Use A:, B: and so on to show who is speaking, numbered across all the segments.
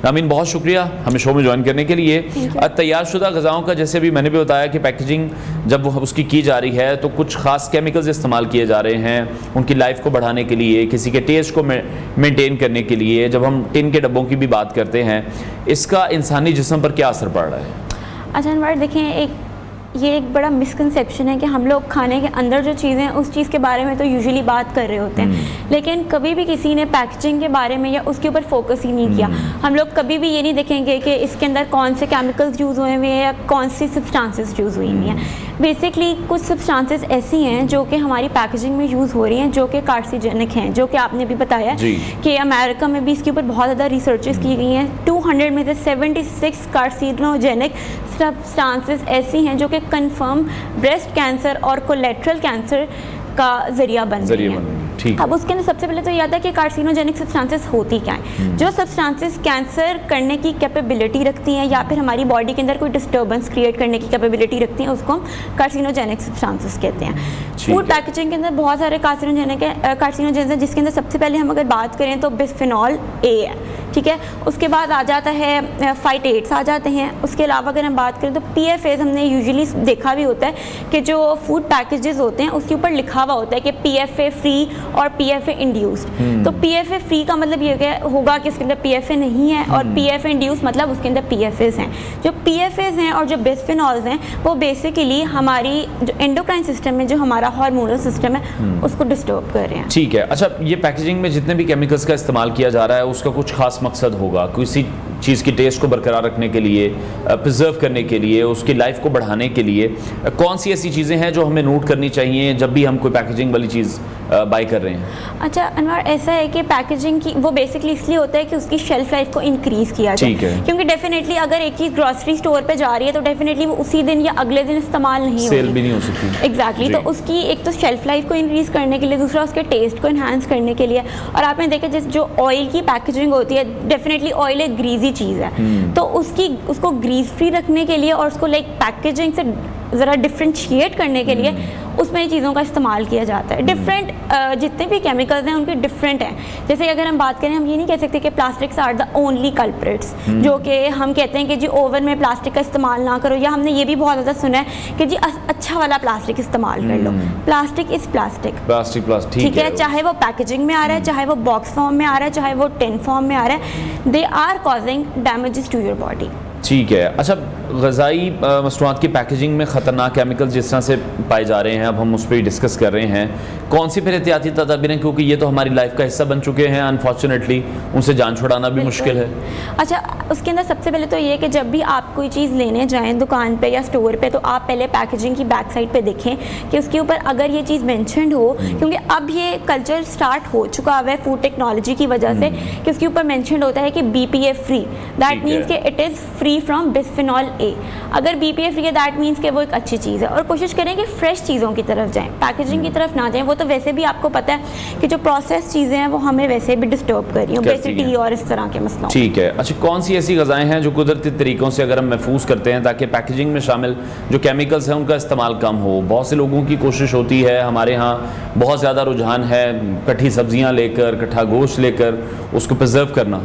A: नामीन, बहुत शुक्रिया हमें शो में ज्वाइन करने के लिए। तैयार शुदा ग़िज़ाओं का जैसे भी मैंने भी बताया कि पैकेजिंग जब उसकी की जा रही है तो कुछ ख़ास केमिकल्स इस्तेमाल किए जा रहे हैं उनकी लाइफ को बढ़ाने के लिए, किसी के टेस्ट को मेंटेन करने के लिए। जब हम टिन के डब्बों की भी बात करते हैं, इसका इंसानी जिस्म पर क्या असर पड़ रहा है?
B: अच्छा अनवर, देखें, ये एक बड़ा मिसकंसेप्शन है कि हम लोग खाने के अंदर जो चीज़ें हैं उस चीज़ के बारे में तो यूजुअली बात कर रहे होते हैं, लेकिन कभी भी किसी ने पैकेजिंग के बारे में या उसके ऊपर फोकस ही नहीं किया। हम लोग कभी भी ये नहीं देखेंगे कि इसके अंदर कौन से केमिकल्स यूज़ हुए हुए हैं या कौन सी सब्सटेंसेस यूज़ हुई हुई हैं। बेसिकली कुछ सब्सटेंसेस ऐसी हैं जो कि हमारी पैकेजिंग में यूज़ हो रही हैं जो कि कार्सिनोजेनिक हैं, जो कि आपने भी बताया कि अमेरिका में भी इसके ऊपर बहुत ज़्यादा रिसर्चेस की गई हैं। 200 में से 76 कार्सिनोजेनिक सब्सटेंसेस ऐसी हैं जो कि कंफर्म ब्रेस्ट कैंसर और कोलेट्रल कैंसर का ज़रिया बन रही हैं। अब उसके अंदर सबसे पहले तो याद है कि कार्सिनोजेनिक सब्सटेंसेस होती क्या हैं। जो सब्सटेंसेस कैंसर करने की कैपेबिलिटी रखती हैं या फिर हमारी बॉडी के अंदर कोई डिस्टर्बेंस क्रिएट करने की कैपेबिलिटी रखती हैं, उसको हम कार्सिनोजेनिक सब्सटेंसेस कहते हैं। फूड पैकेजिंग के अंदर बहुत सारे कार्सिनोजेंस हैं, जिसके अंदर सबसे पहले हम अगर बात करें तो बिस्फेनॉल ए है, ठीक है। उसके बाद आ जाता है फाइटेट्स आ जाते हैं। उसके अलावा अगर हम बात करें तो PFAs हमने यूजुअली देखा भी होता है कि जो फूड पैकेजेस होते हैं उसके ऊपर लिखा हुआ होता है कि PFA फ्री और PFA इंड्यूस्ड। तो PFA फ्री का मतलब ये होगा कि इसके अंदर PFA नहीं है, और PFA इंड्यूस्ड मतलब उसके अंदर PFAs हैं। जो PFAs हैं और जो बिस्फेनॉल्स हैं वो बेसिकली हमारी जो एंडोक्राइन सिस्टम है, जो हमारा हार्मोनल सिस्टम है, उसको डिस्टर्ब कर रहे हैं।
A: ठीक है। अच्छा, ये पैकेजिंग में जितने भी केमिकल्स का इस्तेमाल किया जा रहा है उसका कुछ खास मकसद होगा? किसी चीज़ की टेस्ट को बरकरार रखने के लिए, प्रिजर्व करने के लिए, उसकी लाइफ को बढ़ाने के लिए कौन सी ऐसी चीज़ें हैं जो हमें नोट करनी चाहिए जब भी हम कोई पैकेजिंग वाली चीज़ बाय कर रहे हैं?
B: अच्छा अनवर, ऐसा है कि पैकेजिंग की वो बेसिकली इसलिए होता है कि उसकी शेल्फ लाइफ को इंक्रीज़ किया जाए। क्योंकि डेफिनेटली अगर एक चीज़ ग्रॉसरी स्टोर पे जा रही है तो डेफिनेटली वो उसी दिन या अगले दिन इस्तेमाल नहीं होगी,
A: सेल भी नहीं हो सकती।
B: एग्जैक्टली। तो उसकी एक तो शेल्फ लाइफ को इंक्रीज़ करने के लिए, दूसरा उसके टेस्ट को इन्हांस करने के लिए। और आपने देखा जैसे जो ऑयल की पैकेजिंग होती है, डेफिनेटली ऑयल एक ग्रीजी चीज़ है, तो उसको ग्रीस फ्री रखने के लिए और उसको लाइक पैकेजिंग से ज़रा डिफ्रेंशिएट करने के लिए उसमें चीज़ों का इस्तेमाल किया जाता है। डिफरेंट जितने भी केमिकल्स हैं उनके डिफरेंट हैं। जैसे अगर हम बात करें, हम ये नहीं कह सकते कि plastics are the only culprits, जो कि हम कहते हैं कि जी ओवन में प्लास्टिक का इस्तेमाल ना करो, या हमने ये भी बहुत ज़्यादा सुना है कि जी अच्छा वाला प्लास्टिक इस्तेमाल कर लो। प्लास्टिक इज़ प्लास्टिक, ठीक है। चाहे वो पैकेजिंग में आ रहा है, चाहे वो बॉक्स फॉर्म में आ रहा है, चाहे वो टिन फॉर्म में आ रहा है, they are causing damages to your body.
A: ठीक है। अच्छा, ग़िज़ाई मसनूआत की पैकेजिंग में ख़तरनाक केमिकल्स जिस तरह से पाए जा रहे हैं, अब हम उस पर ही डिस्कस कर रहे हैं, कौन सी फिर एहतियाती तदाबीर हैं, क्योंकि ये तो हमारी लाइफ का हिस्सा बन चुके हैं अनफॉर्चुनेटली, उनसे जान छुड़ाना भी मुश्किल है।
B: अच्छा, उसके अंदर सबसे पहले तो ये है कि जब भी आप कोई चीज़ लेने जाएँ दुकान पे या स्टोर पे, तो आप पहले पैकेजिंग की बैक साइड पे देखें कि उसके ऊपर अगर ये चीज़ मैंशनड हो, क्योंकि अब ये कल्चर स्टार्ट हो चुका है फूड टेक्नोलॉजी की वजह से, कि उसके ऊपर मैंशनड होता है कि BPA फ्री, दैट मीन्स कि it is free from bisphenol A. अगर BPA फ्री है दैट मीन्स कि वो एक अच्छी चीज़ है। और कोशिश करें कि फ्रेश चीज़ों की तरफ जाएं, पैकेजिंग की तरफ ना जाएं। वो तो वैसे भी आपको पता है कि जो प्रोसेस चीज़ें हैं वो हमें वैसे भी डिस्टर्ब कर रही हैं, ओबेसिटी और इस तरह के मसलों।
A: ठीक है। अच्छा, कौन सी ऐसी ग़िज़ाएं हैं जो कुदरती तरीक़ों से अगर हम महफूज करते हैं ताकि पैकेजिंग में शामिल जो केमिकल्स हैं उनका इस्तेमाल कम हो? बहुत से लोगों की कोशिश होती है, हमारे यहाँ बहुत ज़्यादा रुझान है कट्ठी सब्जियाँ लेकर, कट्ठा गोश्त लेकर उसको प्रिजर्व करना।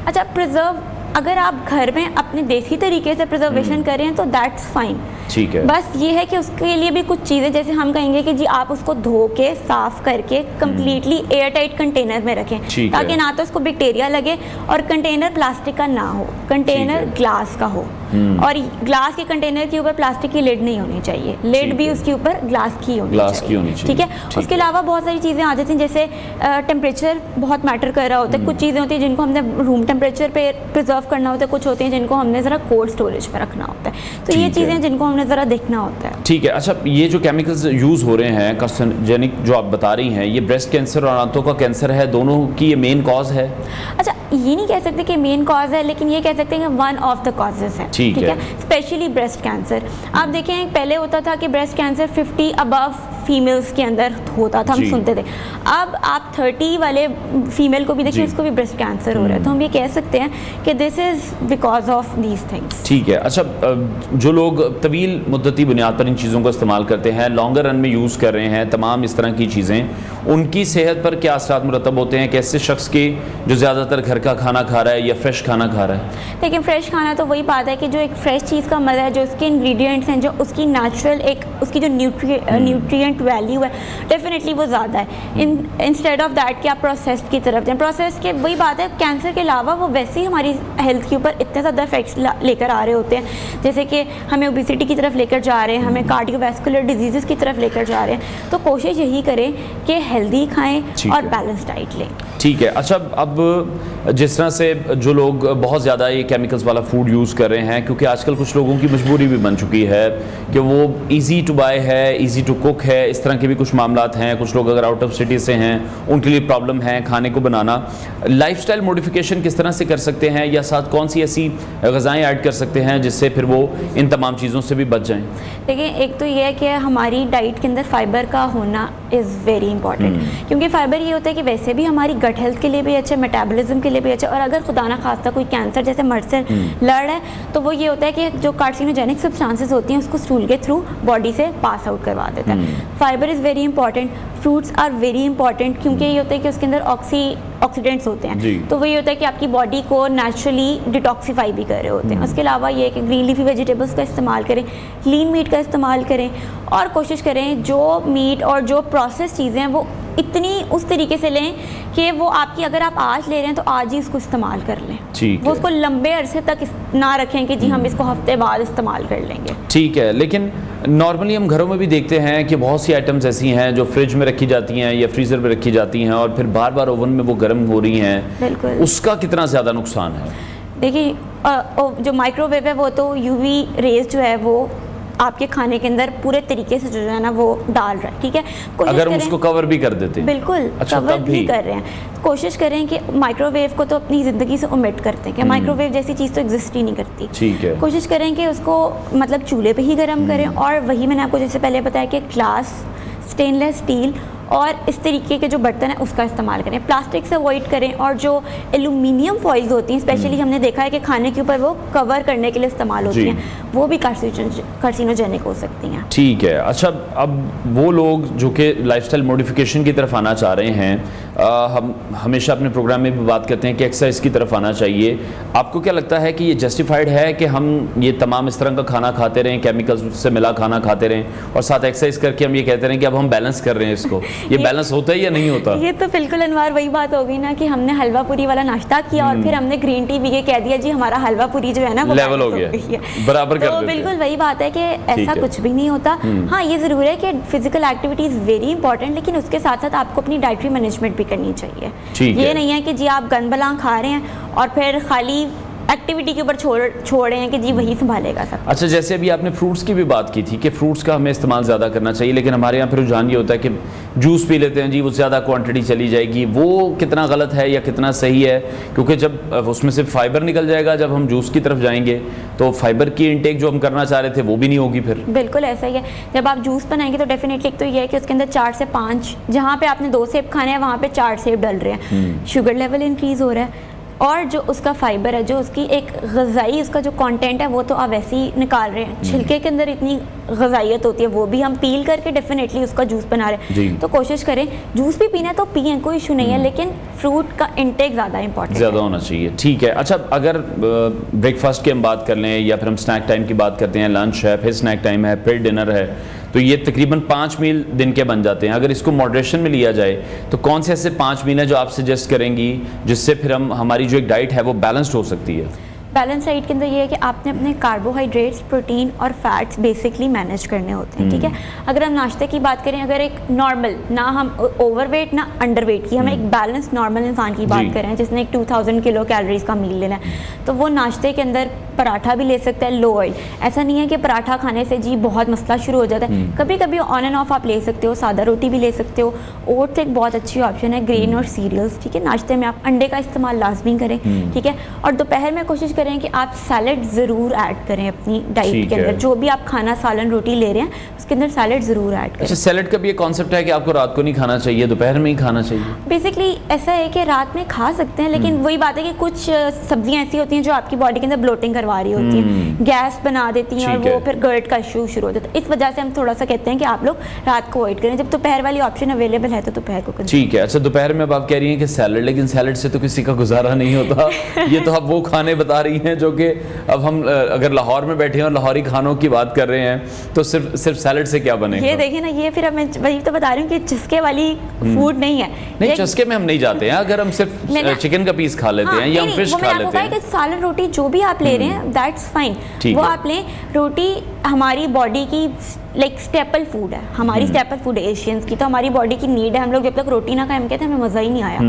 B: अच्छा, प्रिजर्व अगर आप घर में अपने देसी तरीके से प्रिजर्वेशन करें तो दैट्स फाइन,
A: ठीक है।
B: बस ये है कि उसके लिए भी कुछ चीज़ें, जैसे हम कहेंगे कि जी आप उसको धो के साफ करके कंप्लीटली एयर टाइट कंटेनर में रखें, ताकि ना तो उसको बैक्टीरिया लगे, और कंटेनर प्लास्टिक का ना हो, कंटेनर ग्लास का हो, और ग्लास के कंटेनर के ऊपर प्लास्टिक की लिड नहीं होनी चाहिए, लिड भी उसके ऊपर ग्लास की होनी चाहिए, ठीक है। उसके अलावा बहुत सारी चीज़ें आ जाती हैं, जैसे टेम्परेचर बहुत मैटर कर रहा होता है। कुछ चीज़ें होती हैं जिनको हमने रूम टेम्परेचर पे प्रिजर्व करना होता है, कुछ होती हैं जिनको हमने ज़रा कोल्ड स्टोरेज पे रखना होता है। तो ये चीज़ें जिनको हमने ज़रा देखना होता है।
A: ठीक है। अच्छा, ये जो केमिकल्स यूज़ हो रहे हैं कार्सिनोजेनिक जो आप बता रही हैं, ये ब्रेस्ट कैंसर और आंतों का कैंसर है, दोनों की ये मेन कॉज है? अच्छा,
B: ये नहीं कह सकते कि मेन कॉज है, लेकिन ये कह सकते हैं कि वन ऑफ द कॉजेज है, ठीक है। Specially breast cancer. आप देखें पहले होता था कि ब्रेस्ट कैंसर 50 अबव फीमेल्स के अंदर होता था, हम
A: जी।
B: सुनते थे। अब आप 30 वाले फीमेल को भी देखिए,
A: जी।
B: उसको भी ब्रेस्ट कैंसर हो रहा है। तो हम ये कह सकते हैं कि this is because of these things.
A: ठीक है। अच्छा, जो लोग तवील मुद्दती बुनियाद पर इन चीज़ों को इस्तेमाल करते हैं, लॉन्गर रन में यूज़ कर रहे हैं तमाम इस तरह की चीज़ें, उनकी सेहत पर क्या असरात मुरतब होते हैं? कैसे शख्स के जो ज़्यादातर घर का खाना खा रहा है या फ्रेश खाना खा रहा है?
B: लेकिन फ्रेश खाना तो वही बात है कि जो एक फ्रेश चीज़ का मज़ा है, जो उसके इंग्रेडिएंट्स हैं, जो उसकी नेचुरल एक उसकी जो न्यूट्रिएंट वैल्यू है, डेफिनेटली वो ज़्यादा है इंस्टेड ऑफ दैट कि आप प्रोसेस्ड की तरफ जाएं। प्रोसेस के वही बात है, कैंसर के अलावा वो वैसे ही हमारी हेल्थ के ऊपर इतने ज़्यादा इफेक्ट्स लेकर आ रहे होते हैं, जैसे कि हमें ओबेसिटी की तरफ लेकर जा रहे हैं, हमें कार्डियोवैस्कुलर डिजीज़ की तरफ लेकर जा रहे हैं। तो कोशिश यही करें कि हेल्दी खाएँ और बैलेंस डाइट लें।
A: ठीक है। अच्छा, अब जिस तरह से जो लोग बहुत ज़्यादा ये केमिकल्स वाला फूड यूज़ कर रहे हैं, क्योंकि आजकल कुछ लोगों की मजबूरी भी बन चुकी है कि वो इजी टू बाय है, इजी टू कुक है, इस तरह के भी कुछ मामलात हैं। कुछ लोग अगर आउट ऑफ सिटी से हैं, उनके लिए प्रॉब्लम है खाने को बनाना। लाइफस्टाइल मॉडिफिकेशन किस तरह से कर सकते हैं, या साथ कौन सी ऐसी ग़िज़ाएँ ऐड कर सकते हैं जिससे फिर वो इन तमाम चीज़ों से भी बच जाएँ?
B: देखिए, एक तो ये है कि हमारी डाइट के अंदर फाइबर का होना इज़ वेरी इंपॉर्टेंट, क्योंकि फाइबर ये होता है कि वैसे भी हमारी गट हेल्थ के लिए भी अच्छा, मेटाबॉलिज्म के लिए भी अच्छा, और अगर खुदा ना खास्ता कोई कैंसर जैसे मर्ज से लड़ रहा है, तो वो ये होता है कि जो कार्सिनोजेनिक सब्सटेंसेस होती हैं उसको स्टूल के थ्रू बॉडी से पास आउट करवा देता है। Fibre is very important. Fruits are very important, क्योंकि ये होता है कि उसके अंदर ऑक्सीडेंट्स होते हैं, तो वही होता है कि आपकी बॉडी को नेचुरली डिटॉक्सीफाई भी कर रहे होते हैं। उसके अलावा ये है कि ग्रीन लीफी वेजिटेबल्स का इस्तेमाल करें, लीन मीट का इस्तेमाल करें, और कोशिश करें जो मीट और जो प्रोसेस चीज़ें हैं वो इतनी उस तरीके से लें कि वो आपकी, अगर आप आज ले रहे हैं तो आज ही इसको इस्तेमाल कर लें।
A: ठीक
B: वो
A: है।
B: उसको लंबे अरसे तक ना रखें कि जी हम इसको हफ्ते बाद इस्तेमाल कर लेंगे।
A: ठीक है। लेकिन नॉर्मली हम घरों में भी देखते हैं कि बहुत सी आइटम्स ऐसी हैं जो फ्रिज में रखी जाती हैं या फ्रीज़र में रखी जाती हैं और फिर बार बार ओवन में वो गर्म हो रही हैं।
B: बिल्कुल।
A: उसका कितना ज़्यादा नुकसान है?
B: देखिए, जो माइक्रोवेव है वो तो यूवी रेज जो है वो आपके खाने के अंदर पूरे तरीके से जो है ना वो डाल रहा है। ठीक है,
A: अगर हम उसको कवर भी कर देते हैं?
B: बिल्कुल।
A: अच्छा,
B: कवर
A: तब
B: भी कर रहे हैं। कोशिश करें कि माइक्रोवेव को तो अपनी ज़िंदगी से ओमिट करते हैं कि माइक्रोवेव जैसी चीज़ तो एग्जिस्ट ही नहीं करती।
A: ठीक है।
B: कोशिश करें कि उसको मतलब चूल्हे पे ही गर्म करें, और वही मैंने आपको जैसे पहले बताया कि ग्लास, स्टेनलेस स्टील और इस तरीके के जो बर्तन है उसका इस्तेमाल करें। प्लास्टिक से अवॉइड करें, और जो एल्यूमिनियम फॉइल्स होती हैं स्पेशली हमने देखा है कि खाने के ऊपर वो कवर करने के लिए इस्तेमाल होती हैं, वो भी कार्सिनोजेनिक हो सकती हैं।
A: ठीक है। अच्छा, अब वो लोग जो कि लाइफस्टाइल मॉडिफिकेशन की तरफ आना चाह रहे हैं, हम हमेशा अपने प्रोग्राम में भी बात करते हैं कि एक्सरसाइज की तरफ आना चाहिए। आपको क्या लगता है कि ये जस्टिफाइड है कि हम ये तमाम इस तरह का खाना खाते रहें, केमिकल्स से मिला खाना खाते रहें, और साथ एक्सरसाइज करके हम ये कहते रहें कि अब हम बैलेंस कर रहे हैं इसको? ये बैलेंस होता है या नहीं होता?
B: ये तो बिल्कुल अनवार वही बात हो गई ना कि हमने हलवा पूरी वाला नाश्ता किया और फिर हमने ग्रीन टी पी के कह दिया जी हमारा हलवा पूरी जो है ना वो
A: लेवल हो गया, बराबर कर देते हैं।
B: बिल्कुल वही बात है कि ऐसा कुछ भी नहीं होता। हाँ, ये ज़रूर है कि physical activity is very important, लेकिन उसके साथ साथ आपको अपनी डाइटरी मैनेजमेंट भी करनी चाहिए। ये नहीं है कि जी आप गन बलां खा रहे हैं और फिर खाली एक्टिविटी के ऊपर छोड़ रहे हैं कि जी वही संभालेगा सब।
A: अच्छा, जैसे अभी आपने फ्रूट्स की भी बात की थी कि फ्रूट्स का हमें इस्तेमाल ज़्यादा करना चाहिए, लेकिन हमारे यहाँ फिर रुझान ये होता है कि जूस पी लेते हैं जी, वो ज़्यादा क्वांटिटी चली जाएगी। वो कितना गलत है या कितना सही है? क्योंकि जब उसमें से फाइबर निकल जाएगा, जब हम जूस की तरफ जाएंगे तो फाइबर की इंटेक जो हम करना चाह रहे थे वो भी नहीं होगी फिर।
B: बिल्कुल ऐसा ही है। जब आप जूस बनाएंगे तो डेफिनेटली एक तो ये है कि उसके अंदर 4 से 5, जहाँ पे आपने 2 सेब खाने हैं वहाँ पे 4 सेब डल रहे हैं, शुगर लेवल इंक्रीज हो रहा है, और जो उसका फाइबर है, जो उसकी एक ग़िज़ाई उसका जो कंटेंट है वो तो आप वैसे ही निकाल रहे हैं। छिलके के अंदर इतनी ग़िज़ाइयत होती है, वो भी हम पील करके डेफिनेटली उसका जूस बना रहे हैं। तो कोशिश करें जूस भी पीना है तो पिएं, कोई इशू नहीं है, लेकिन फ्रूट का इंटेक ज़्यादा इंपॉर्टेंट
A: ज़्यादा होना चाहिए। ठीक है। अच्छा, अगर ब्रेकफास्ट की हम बात कर लें या फिर हम स्नैक टाइम की बात करते हैं, लंच है, फिर स्नैक टाइम है, फिर डिनर है, तो ये तकरीबन 5 मील दिन के बन जाते हैं। अगर इसको मॉडरेशन में लिया जाए तो कौन से ऐसे 5 मील हैं जो आप सजेस्ट करेंगी जिससे फिर हम हमारी जो एक डाइट है वो बैलेंस्ड हो सकती है?
B: बैलेंस डाइट के अंदर ये है कि आपने अपने कार्बोहाइड्रेट्स, प्रोटीन और फैट्स बेसिकली मैनेज करने होते हैं। ठीक है, अगर हम नाश्ते की बात करें, अगर एक नॉर्मल, ना हम ओवरवेट ना अंडरवेट की, हम एक बैलेंस नॉर्मल इंसान की बात करें जिसने एक 2000 किलो कैलोरीज का मील लेना है, तो वो नाश्ते के अंदर पराठा भी ले सकता है लो ऑयल। ऐसा नहीं है कि पराठा खाने से जी बहुत मसला शुरू हो जाता है, कभी कभी ऑन एंड ऑफ आप ले सकते हो, सादा रोटी भी ले सकते हो। ओट्स एक बहुत अच्छी ऑप्शन है, ग्रेन और सीरियल्स। ठीक है, नाश्ते में आप अंडे का इस्तेमाल लाजमी करें। ठीक है, और दोपहर में कोशिश करें कि आप सैलड ज़रूर ऐड करें अपनी डाइट
A: ठीक
B: के
A: है।
B: अंदर। जो भी आप खाना सालन रोटी ले रहे हैं उसके अंदर सैलड ज़रूर ऐड करें।
A: अच्छा, सैलड का भी ये कॉन्सेप्ट है कि आपको रात को नहीं खाना चाहिए, दोपहर में ही खाना चाहिए?
B: बेसिकली ऐसा है कि रात में खा सकते हैं, लेकिन वही बात है कि कुछ सब्जियां ऐसी होती हैं जो आपकी बॉडी के अंदर ब्लोटिंग करवा रही होती हैं, गैस बना देती हैं, और
A: ठीक है।
B: वो फिर गर्ट का इशू शुरू हो जाता है। इस वजह से हम थोड़ा सा कहते हैं कि आप लोग रात को अवॉइड करें। जब दोपहर वाली ऑप्शन अवेलेबल है तो दोपहर को करें।
A: ठीक है। अच्छा, दोपहर में अब आप कह रही हैं कि सैलड, लेकिन सैलड से तो किसी का गुजारा नहीं होता। ये तो आप वो खाने बता रही हैं जो कि अब हम अगर लाहौर में बैठे हैं और लाहौरी खानों की बात कर रहे हैं तो सिर्फ सैलड से क्या बनेगा?
B: ये देखिए ना, ये फिर अब मैं वही तो बता रही हूँ कि चस्के वाली फूड नहीं है।
A: नहीं,
B: ये-
A: चस्के में हम नहीं जाते हैं। अगर हम सिर्फ
B: नहीं,
A: चिकन का पीस खा लेते हैं या हम फिश खा लेते हैं।
B: सालन रोटी जो भी आप ले रहे हैं दैट्स फाइन,
A: ठीक
B: वो
A: है।
B: आप लें। रोटी हमारी बॉडी की लाइक स्टेपल फूड है, हमारी स्टेपल फूड है एशियंस की, तो हमारी बॉडी की नीड है। हम लोग जब तक रोटी ना खाएं हम कहते हैं हमें मज़ा ही नहीं आया।